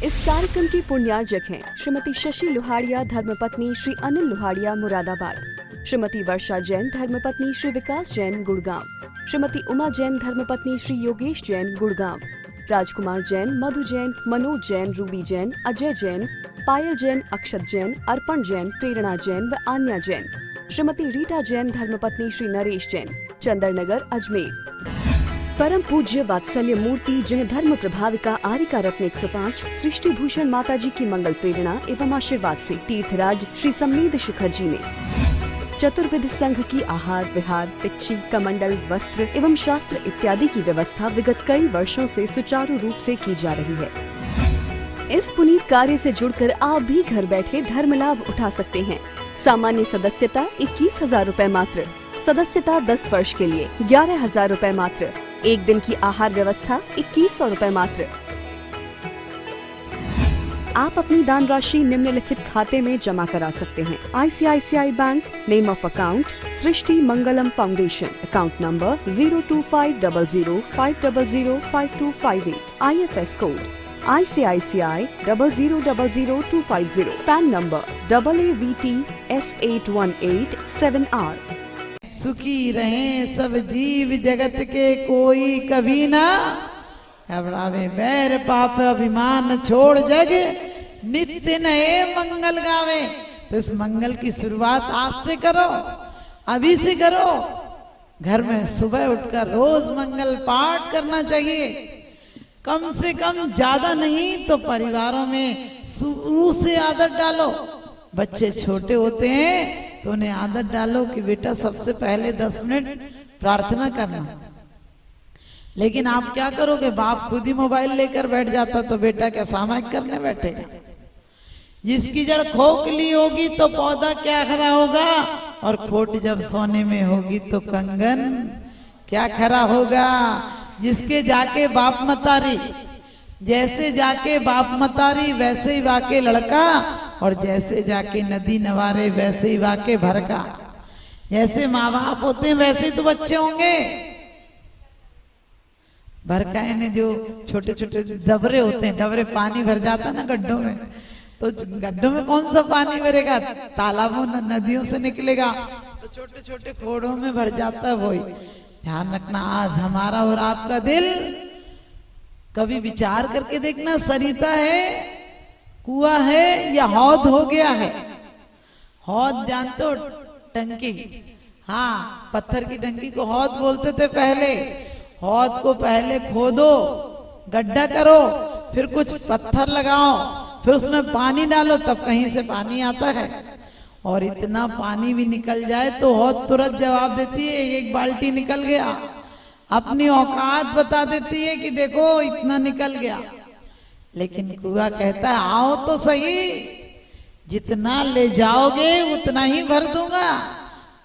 इस कार्यक्रम की पुण्यार्जक हैं श्रीमती शशि लोहाड़िया धर्मपत्नी श्री अनिल लोहाड़िया मुरादाबाद, श्रीमती वर्षा जैन धर्मपत्नी श्री विकास जैन गुड़गांव, श्रीमती उमा जैन धर्मपत्नी श्री योगेश जैन गुड़गांव, राजकुमार जैन, मधु जैन, मनोज जैन, रूबी जैन, अजय जैन, पायल जैन, अक्षत जैन, अर्पण जैन, प्रेरणा जैन व आन्या जैन, श्रीमती रीटा जैन धर्मपत्नी श्री नरेश जैन, चंदरनगर अजमेर। परम पूज्य वात्सल्य मूर्ति जय धर्म प्रभाविका आरिका रत्न 105 सृष्टि भूषण माता जी की मंगल प्रेरणा एवं आशीर्वाद से तीर्थराज श्री समनीध शिखर जी में चतुर्विध संघ की आहार विहार, पिच्छी, कमंडल, वस्त्र एवं शास्त्र इत्यादि की व्यवस्था विगत कई वर्षों से सुचारू रूप से की जा रही है। इस पुनीत कार्य से जुड़कर आप भी घर बैठे धर्म लाभ उठा सकते हैं। सामान्य सदस्यता 21,000 रूपए मात्र, सदस्यता 10 वर्ष के लिए 11,000 रूपए मात्र, एक दिन की आहार व्यवस्था 2100 रूपए मात्र। आप अपनी दान राशि निम्नलिखित खाते में जमा करा सकते हैं। ICICI bank, name of account Srishti Mangalam foundation, account number 025005005258, IFS code ICICI 0000250, pan number AAVT S8187R। सुखी रहें सब जीव जगत के, कोई कभी ना घबरावे। बैर पाप अभिमान छोड़ जग नित्य नए मंगल गावे। तो इस मंगल की शुरुआत आज से करो, अभी से करो। घर में सुबह उठकर रोज मंगल पाठ करना चाहिए, कम से कम, ज्यादा नहीं तो परिवारों में शुरू से आदत डालो। बच्चे छोटे होते हैं तो उन्हें आदत डालो कि बेटा सबसे पहले 10 मिनट प्रार्थना करना। लेकिन आप क्या करोगे, बाप खुद ही मोबाइल लेकर बैठ जाता तो बेटा क्या सामायिक करने बैठेगा। जिसकी जड़ खोखली होगी तो पौधा क्या खरा होगा, और खोट जब सोने में होगी तो कंगन क्या खरा होगा। जिसके जाके बाप मतारी, जैसे जाके बाप मतारी वैसे ही वाके लड़का, और जैसे जाके नदी नवारे वैसे ही वाके भरका। जैसे माँ बाप होते हैं वैसे ही तो बच्चे होंगे। भरकाए ने जो छोटे छोटे डबरे होते हैं, डबरे पानी भर जाता ना गड्ढों में, तो गड्ढों में कौन सा पानी भरेगा, तालाबों नदियों से निकलेगा, तो छोटे छोटे खोड़ों में भर जाता है वही। ध्यान रखना, आज हमारा और आपका दिल, कभी विचार करके देखना, सरिता है, कुआं है या हौद हो गया है। हौद जानते हो, टंकी, हाँ, पत्थर की टंकी को हौद बोलते थे पहले। हौद को पहले खोदो, गड्ढा करो, फिर कुछ पत्थर लगाओ, फिर उसमें पानी डालो, तब कहीं से पानी आता है। और इतना पानी भी निकल जाए तो हौद तुरंत जवाब देती है, एक बाल्टी निकल गया। अपनी औकात बता देती है कि देखो इतना निकल गया। लेकिन कुआं कहता है आओ तो सही, जितना ले जाओगे उतना ही भर दूंगा,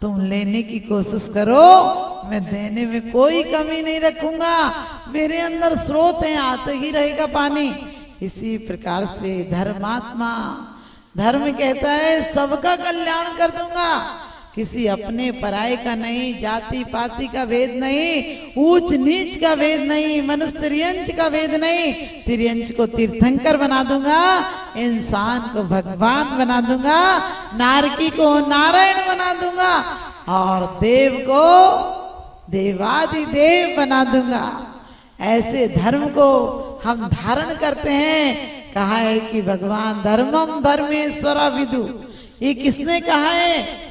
तुम लेने की कोशिश करो, मैं देने में कोई कमी नहीं रखूंगा। मेरे अंदर स्रोत है, आते ही रहेगा पानी। इसी प्रकार से धर्मात्मा, धर्म कहता है सबका कल्याण कर दूंगा, किसी अपने पराये का नहीं, जाति पाति का भेद नहीं, ऊंच नीच का भेद नहीं, मनुष्य तिर्यंच का भेद नहीं। तिर्यंच को तीर्थंकर बना दूंगा, इंसान को भगवान बना दूंगा, नारकी को नारायण बना दूंगा, और देव को देवादिदेव बना दूंगा। ऐसे धर्म को हम धारण करते हैं। कहा है कि भगवान धर्मम धर्मेश्वरा विदु। ये किसने कहा है?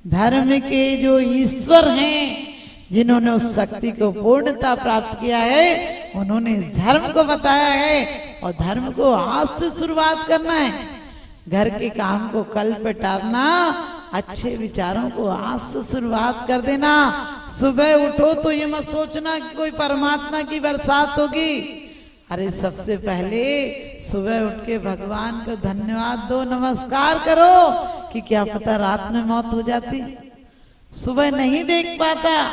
धर्म के जो ईश्वर हैं, जिन्होंने उस शक्ति को पूर्णता प्राप्त किया है, उन्होंने इस धर्म को बताया है। और धर्म को आज से शुरुआत करना है। घर के काम को कल पे टालना, अच्छे विचारों को आज से शुरुआत कर देना। सुबह उठो तो ये मत सोचना कि कोई परमात्मा की बरसात होगी। अरे सबसे पहले सुबह उठ के भगवान को धन्यवाद दो, नमस्कार करो, कि क्या पता रात में मौत हो जाती, सुबह नहीं देख पाता।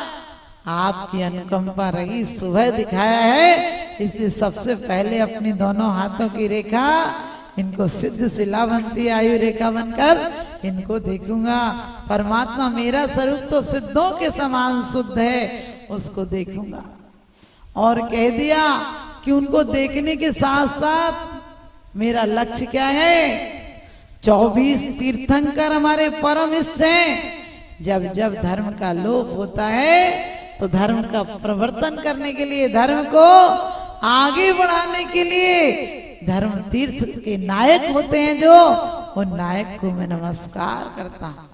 आपकी अनुकंपा रही, सुबह दिखाया है, इसलिए सबसे पहले अपनी दोनों हाथों की रेखा, इनको सिद्ध शिलावंती आयु रेखा बनकर इनको देखूंगा। परमात्मा मेरा स्वरूप तो सिद्धों के समान शुद्ध है, उसको देखूंगा। और कह दिया कि उनको देखने के साथ साथ मेरा लक्ष्य क्या है? 24 तीर्थंकर हमारे परम इष्ट हैं। जब जब धर्म का लोप होता है तो धर्म का प्रवर्तन करने के लिए, धर्म को आगे बढ़ाने के लिए धर्म तीर्थ के नायक होते हैं जो, उन नायक को मैं नमस्कार करता हूं।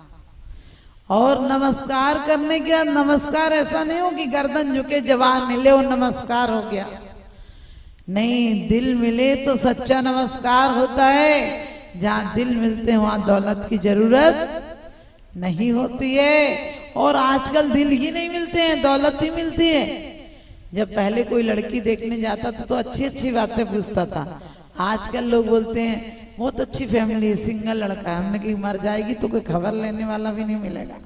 और नमस्कार करने के बाद नमस्कार ऐसा नहीं हो कि गर्दन झुके जवान मिले और नमस्कार हो गया, नहीं, दिल मिले तो सच्चा नमस्कार होता है। जहां दिल मिलते हैं वहां दौलत की जरूरत नहीं होती है। और आजकल दिल ही नहीं मिलते हैं, दौलत ही मिलती है। जब पहले कोई लड़की देखने जाता था तो अच्छी अच्छी बातें पूछता था, आजकल लोग बोलते हैं बहुत अच्छी फैमिली है, सिंगल लड़का है। हमने कही मर जाएगी तो कोई खबर लेने वाला भी नहीं मिलेगा।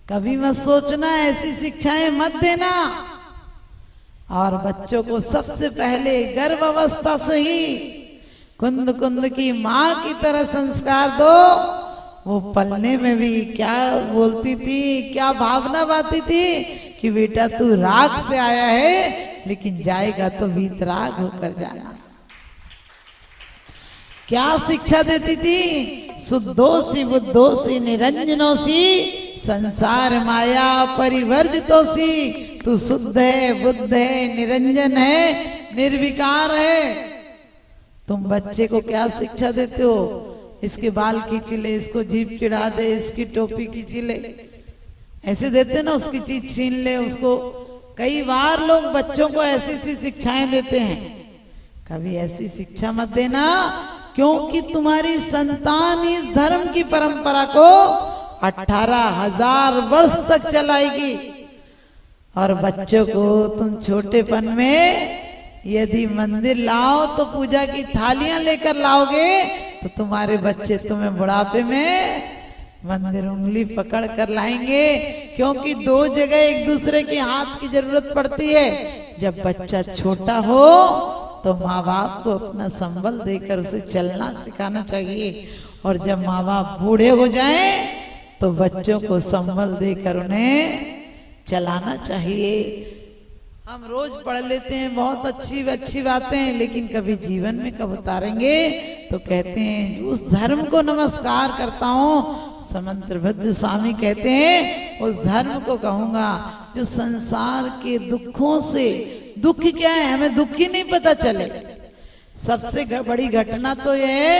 कभी मत सोचना, ऐसी शिक्षाएं मत देना। और बच्चों को सबसे पहले गर्भ अवस्था से ही कुंद कुंद की माँ की तरह संस्कार दो। वो पलने में भी क्या बोलती थी, क्या भावना बाती थी कि बेटा तू राग से आया है लेकिन जाएगा तो वीतराग होकर जाना। क्या शिक्षा देती थी? शुद्धोसी बुद्धोसी निरंजनोसी संसार माया परिवर्जितोसी। तू शुद्ध है, बुद्ध है, निरंजन है, निर्विकार है। तुम बच्चे को क्या शिक्षा देते हो? इसके बाल खींच ले, इसको जीभ चिढ़ा दे, इसकी टोपी खींच ले, ऐसे देते ना, उसकी चीज छीन ले उसको। कई बार लोग बच्चों को ऐसी ऐसी शिक्षाएं देते हैं। कभी ऐसी शिक्षा मत देना, क्योंकि तुम्हारी संतान इस धर्म की परंपरा को 18,000 वर्ष तक चलाएगी। और बच्चों को तुम छोटेपन में यदि मंदिर लाओ तो पूजा की थालियां लेकर लाओगे तो तुम्हारे बच्चे तुम्हें बुढ़ापे में मंदिर उंगली पकड़ कर लाएंगे। क्योंकि दो जगह एक दूसरे के हाथ की जरूरत पड़ती है। जब बच्चा छोटा हो तो माँ बाप को अपना संबल देकर उसे चलना सिखाना चाहिए। और जब माँ बाप बूढ़े हो जाएं तो बच्चों को संबल देकर उन्हें चलाना चाहिए। हम रोज पढ़ लेते हैं बहुत अच्छी अच्छी बातें, लेकिन कभी जीवन में कब उतारेंगे? तो कहते हैं उस धर्म को नमस्कार करता हूँ। समंत्रभद्र स्वामी कहते हैं उस धर्म को कहूंगा जो संसार के दुखों से, दुख क्या है हमें दुख ही नहीं पता चले। सबसे बड़ी घटना तो ये है,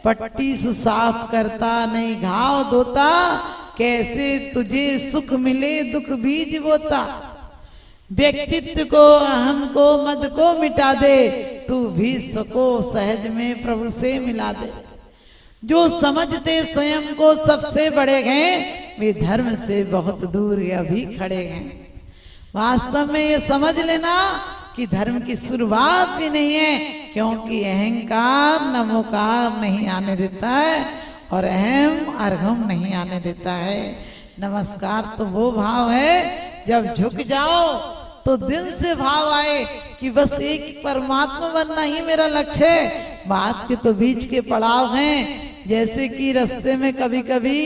पट्टी सुसाफ करता नहीं घाव धोता, कैसे तुझे सुख मिले दुख बीज बोता। व्यक्तित्व को, अहम को, मद को मिटा दे, तू भी सको सहज में प्रभु से मिला दे। जो समझते स्वयं को सबसे बड़े हैं, वे धर्म से बहुत दूर अभी खड़े हैं। वास्तव में ये समझ लेना कि धर्म की शुरुआत भी नहीं है, क्योंकि अहंकार नमोकार नहीं आने देता है और अहम अर्घम नहीं आने देता है। नमस्कार तो वो भाव है जब झुक जाओ तो दिल से भाव आए कि बस एक परमात्मा बनना ही मेरा लक्ष्य है। बात के तो बीच के पड़ाव हैं, जैसे कि रास्ते में कभी कभी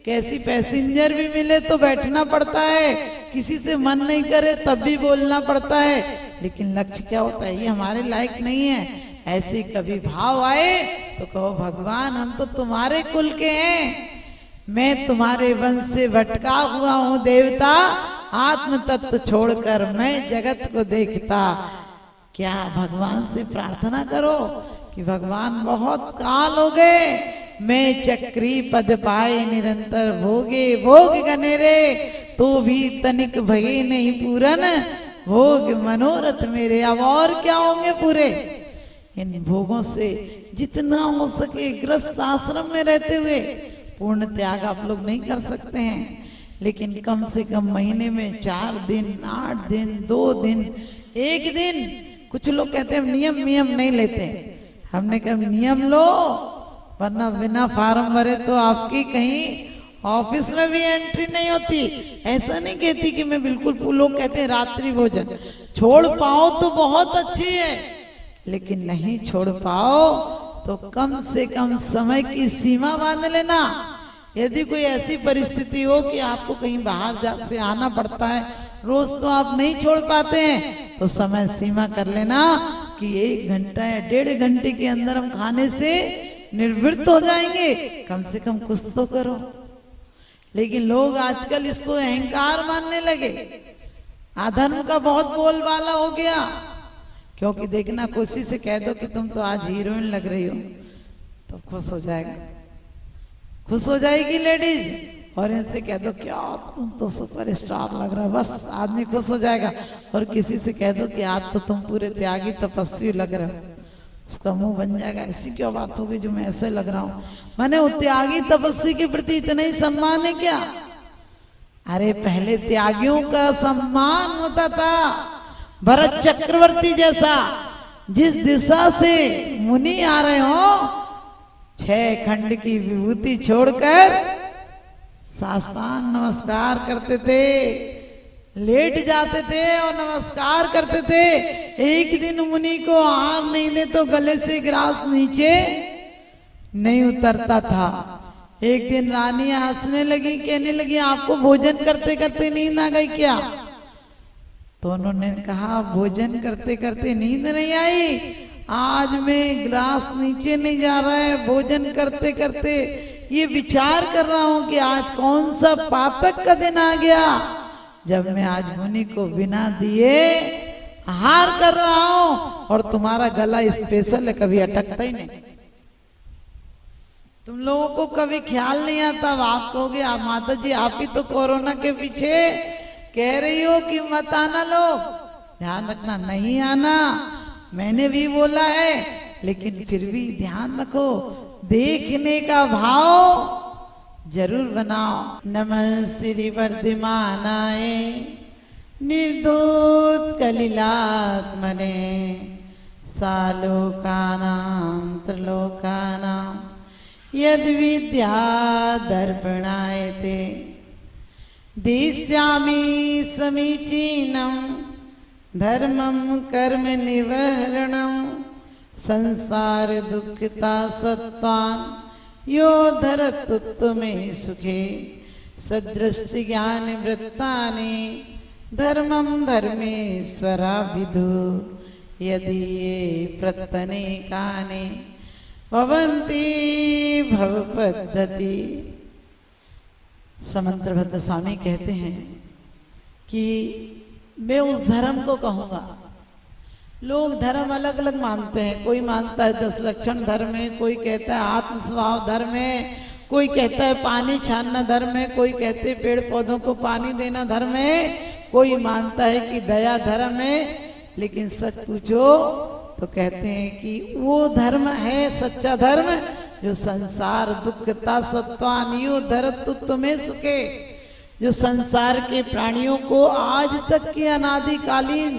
कैसी पैसेंजर भी मिले तो बैठना पड़ता है, किसी से मन नहीं करे तब भी बोलना पड़ता है, लेकिन लक्ष्य क्या होता है ये हमारे लायक नहीं है। ऐसे कभी भाव आए तो कहो भगवान हम तो तुम्हारे कुल के हैं, मैं तुम्हारे वंश से भटका हुआ हूँ देवता, आत्म तत्व छोड़कर मैं जगत को देखता। क्या भगवान से प्रार्थना करो कि भगवान बहुत काल हो गए, मैं चक्री पद पाए निरंतर भोगे भोग गनेरे, तो भी तनिक भगे नहीं पूरन भोग मनोरथ मेरे। अब और क्या होंगे पूरे? इन भोगों से जितना हो सके गृहस्थ आश्रम में रहते हुए पूर्ण त्याग आप लोग नहीं कर सकते हैं, लेकिन कम से कम महीने में 4 दिन, 8 दिन, 2 दिन, 1 दिन। कुछ लोग कहते हैं नियम नहीं लेते, हमने कहा नियम लो, वरना बिना फार्म भरे तो आपकी कहीं ऑफिस में भी एंट्री नहीं होती। ऐसा नहीं कहती कि मैं बिल्कुल, लोग कहते हैं रात्रि भोजन छोड़ पाओ तो बहुत अच्छी है, लेकिन नहीं छोड़ पाओ तो कम से कम समय की सीमा बांध लेना। यदि कोई ऐसी परिस्थिति हो कि आपको कहीं बाहर से आना पड़ता है, रोज तो आप नहीं छोड़ पाते हैं, तो समय सीमा कर लेना, कि 1 घंटा या 1.5 घंटे के अंदर हम खाने से निर्वृत्त हो जाएंगे, कम से कम कुछ तो करो। लेकिन लोग आजकल इसको अहंकार मानने लगे, अधर्म का बहुत बोलबाला हो गया। क्योंकि देखना, किसी से कह दो कि तुम तो आज हीरोइन लग रही हो, तो खुश हो जाएगा, खुश हो जाएगी लेडीज। और इनसे कह दो क्या तुम तो सुपरस्टार लग रहा, बस आदमी खुश हो जाएगा। और किसी से कह दो कि आज तो तुम पूरे त्यागी तपस्वी लग रहे हो, उसका मुंह बन जाएगा, ऐसी क्या बात होगी जो मैं ऐसे लग रहा हूं। माने वो त्यागी तपस्वी के प्रति इतना ही सम्मान है क्या? अरे पहले त्यागियों का सम्मान होता था। भरत चक्रवर्ती जैसा, जिस दिशा से मुनि आ रहे हो, 6 खंड की विभूति छोड़कर साष्टांग नमस्कार करते थे, लेट जाते थे और नमस्कार करते थे। एक दिन मुनि को आहार नहीं दे तो गले से ग्रास नीचे नहीं उतरता था। एक दिन रानियां हंसने लगी, कहने लगी आपको भोजन करते करते नींद आ गई क्या? तो उन्होंने कहा भोजन करते करते नींद नहीं आई, आज में ग्लास नीचे नहीं जा रहा है, भोजन करते करते ये विचार कर रहा हूं कि आज कौन सा पातक का दिन आ गया जब मैं आज मुनि को बिना दिए आहार कर रहा हूं, और तुम्हारा गला स्पेशल है, कभी अटकता ही नहीं। तुम लोगों को कभी ख्याल नहीं आता। आप कहोगे आप माता जी आप ही तो कोरोना के पीछे कह रही हो कि मत आना, लोग ध्यान रखना, नहीं आना मैंने भी बोला है, लेकिन फिर भी ध्यान रखो, देखने का भाव जरूर बनाओ। नमः श्री वर्धमानाय निर्दोत कलिलात्मने सालोकानां त्रिलोकानां यद विद्या दर्पणायते दिश्यामि समीचीनं धर्मं कर्म निवहरणं संसार दुःखिता सत्वान् यो धरत्युत्तमे सुखे सदृष्टि ज्ञान वृत्तानि धर्मं धर्मेश्वरा विदु यदि ये प्रत्यनेकानि भवन्ति भवपद्धति। समंत्रभद्र स्वामी कहते हैं कि मैं उस धर्म को कहूँगा। लोग धर्म अलग अलग मानते हैं, कोई मानता है 10 लक्षण धर्म है, कोई कहता है आत्म स्वभाव धर्म है, कोई कहता है पानी छानना धर्म है, कोई कहते हैं पेड़ पौधों को पानी देना धर्म है, कोई मानता है कि दया धर्म है। लेकिन सच पूछो तो कहते हैं कि वो धर्म है सच्चा धर्म जो संसार दुखता सत्वानियो धरतुत्व में सुखे, जो संसार के प्राणियों को आज तक के अनादिकालीन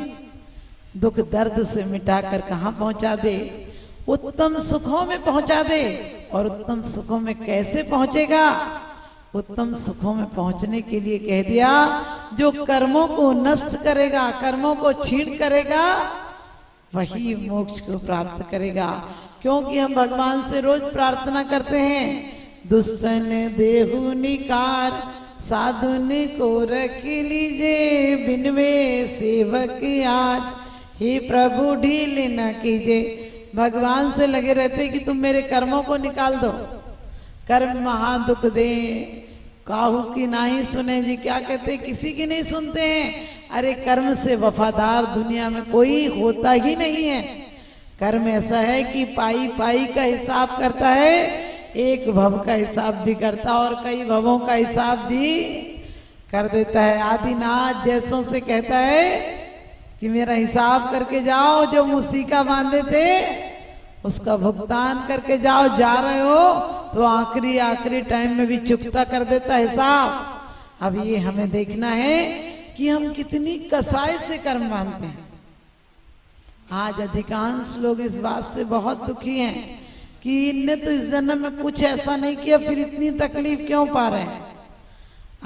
दुख दर्द से मिटाकर कहाँ पहुंचा दे, उत्तम सुखों में पहुंचा दे। और उत्तम सुखों में कैसे पहुंचेगा? उत्तम सुखों में पहुंचने के लिए कह दिया जो कर्मों को नष्ट करेगा, कर्मों को छीण करेगा, वही मोक्ष को प्राप्त करेगा। क्योंकि हम भगवान से रोज प्रार्थना करते हैं, दुष्टन देहु निकार साधुन को रख लीजिए, बिनवे सेवक आज, हे प्रभु ढील न कीजिए। भगवान से लगे रहते कि तुम मेरे कर्मों को निकाल दो। कर्म महा दुख दे, काहू की नहीं सुने जी, क्या कहते, किसी की नहीं सुनते हैं। अरे कर्म से वफादार दुनिया में कोई होता ही नहीं है। कर्म ऐसा है कि पाई पाई का हिसाब करता है, एक भव का हिसाब भी करता और कई भवों का हिसाब भी कर देता है। आदिनाथ जैसों से कहता है कि मेरा हिसाब करके जाओ, जो मुसीका बांधे थे उसका भुगतान करके जाओ, जा रहे हो तो आखिरी टाइम में भी चुकता कर देता हिसाब। अब ये हमें देखना है कि हम कितनी कसाई से कर्म बांधते हैं। आज अधिकांश लोग इस बात से बहुत दुखी हैं कि इनने तो इस जन्म में कुछ ऐसा नहीं किया, फिर इतनी तकलीफ क्यों पा रहे हैं।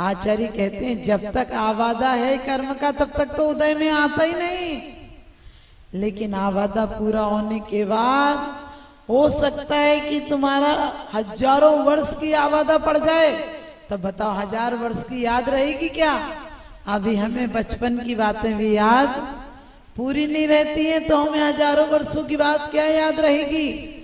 आचार्य कहते हैं जब तक आवादा है कर्म का तब तक तो उदय में आता ही नहीं, लेकिन आवादा पूरा होने के बाद हो सकता है कि तुम्हारा हजारों वर्ष की आवादा पड़ जाए, तब बताओ 1000 वर्ष की याद रहेगी क्या? अभी हमें बचपन की बातें भी याद पूरी नहीं रहती है तो हमें हजारों वर्षों की बात क्या याद रहेगी।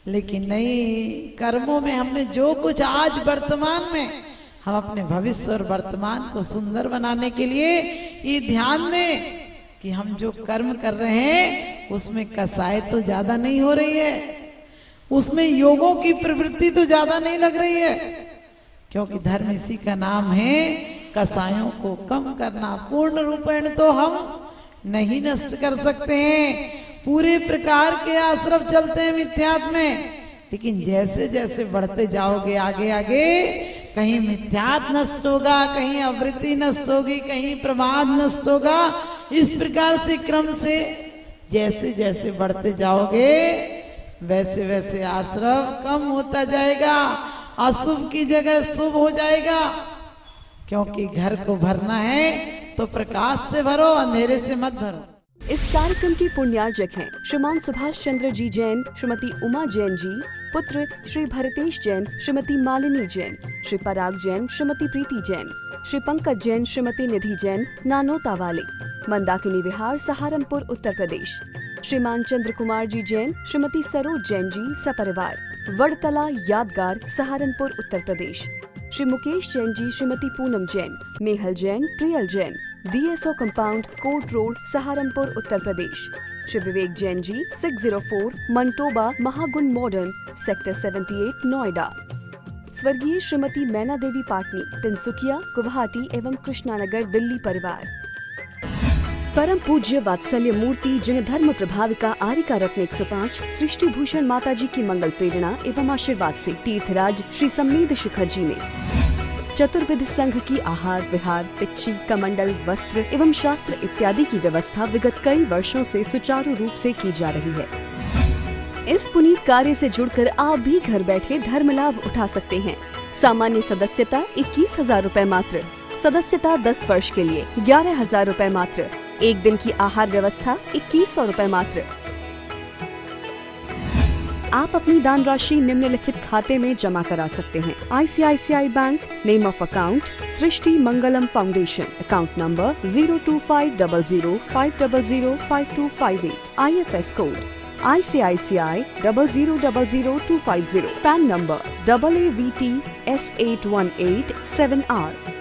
लेकिन नहीं, कर्मों में हमने जो कुछ आज वर्तमान में, हम अपने भविष्य और वर्तमान को सुंदर बनाने के लिए ये ध्यान दें कि हम जो कर्म कर रहे हैं उसमें कसाई तो ज्यादा नहीं हो रही है, उसमें योगों की प्रवृत्ति तो ज्यादा नहीं लग रही है, क्योंकि धर्म इसी का नाम है कसायों को कम करना। पूर्ण रूपेण तो हम नहीं नष्ट कर सकते हैं, पूरे प्रकार के आश्रम चलते हैं मिथ्यात्व में, लेकिन जैसे जैसे बढ़ते जाओगे आगे आगे, कहीं मिथ्यात्व नष्ट होगा, कहीं आवृत्ति नष्ट होगी, कहीं प्रमाद नष्ट होगा। इस प्रकार से क्रम से जैसे जैसे बढ़ते जाओगे वैसे वैसे आश्रम कम होता जाएगा, अशुभ की जगह शुभ हो जाएगा। क्योंकि घर को भरना है तो प्रकाश से भरो, अंधेरे से मत भरो। इस कार्यक्रम के पुण्यार्जक हैं श्रीमान सुभाष चंद्र जी जैन, श्रीमती उमा जैन जी, पुत्र श्री भरतेश जैन, श्रीमती मालिनी जैन, श्री पराग जैन, श्रीमती प्रीति जैन, श्री पंकज जैन, श्रीमती निधि जैन, नानोता वाले, मंदाकिनी विहार, सहारनपुर, उत्तर प्रदेश। श्रीमान चंद्र कुमार जी जैन, श्रीमती सरोज जैन जी, सपरिवार, वड़तला यादगार, Saharanpur, Uttar Pradesh. Shri Mukesh Jain ji, Shrimati Poonam Jain, Mehal Jain, Priyal Jain, DSO compound, court road, Saharanpur, Uttar Pradesh. Shri Vivek Jain ji, 604 Manitoba, Mahagun modern, sector 78, Noida. स्वर्गीय श्रीमती मैना देवी पाटनी, तिनसुकिया, गुवाहाटी एवं कृष्णानगर, दिल्ली परिवार। परम पूज्य वात्सल्य मूर्ति जिन्हें धर्म प्रभाविका आरिका रत्न 105 सृष्टि भूषण माता जी की मंगल प्रेरणा एवं आशीर्वाद से तीर्थराज श्री सम्मेद शिखर जी में चतुर्विध संघ की आहार विहार, पिच्छी, कमंडल, वस्त्र एवं शास्त्र इत्यादि की व्यवस्था विगत कई वर्षों से सुचारू रूप से की जा रही है। इस पुनीत कार्य से जुड़कर आप भी घर बैठे धर्म लाभ उठा सकते हैं। सामान्य सदस्यता 21,000 रूपए मात्र, सदस्यता 10 वर्ष के लिए 11,000 रूपए मात्र, एक दिन की आहार व्यवस्था 2100 रूपए मात्र। आप अपनी दान राशि निम्नलिखित खाते में जमा करा सकते हैं। ICICI bank, name of account Srishti Mangalam foundation, account number 0250050052558, IFS code ICICI 0000250, pan number AAVT S8187R।